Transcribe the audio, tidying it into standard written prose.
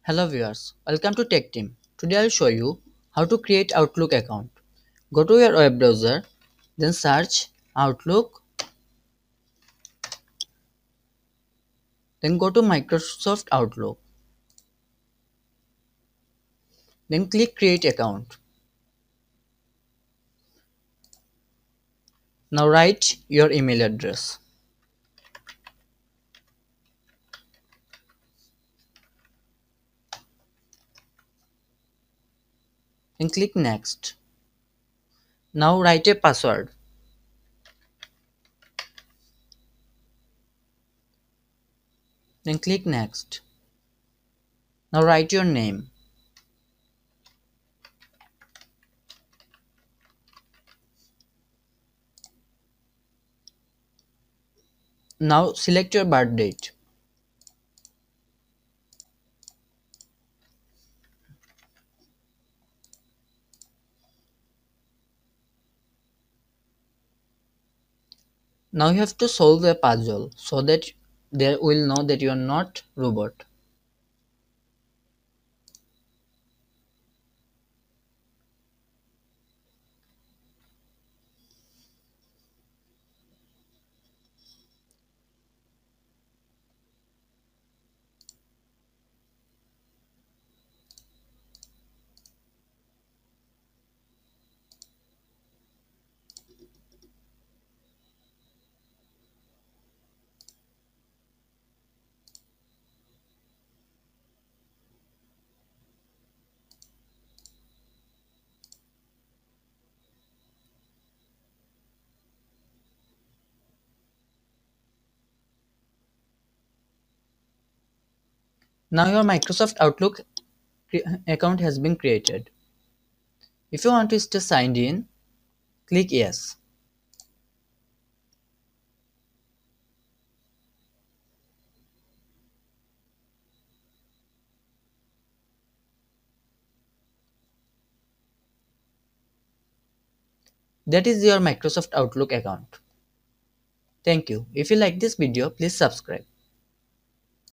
Hello viewers, welcome to Tech Team. Today I'll show you how to create Outlook account. Go to your web browser, then search Outlook, then go to Microsoft Outlook. Then click create account. Now write your email address. Then click next. Now write a password. Then click next. Now write your name. Now select your birth date. Now you have to solve a puzzle so that they will know that you are not robot. Now your Microsoft Outlook account has been created. If you want to stay signed in, click yes. That is your Microsoft Outlook account. Thank you. If you like this video, please subscribe.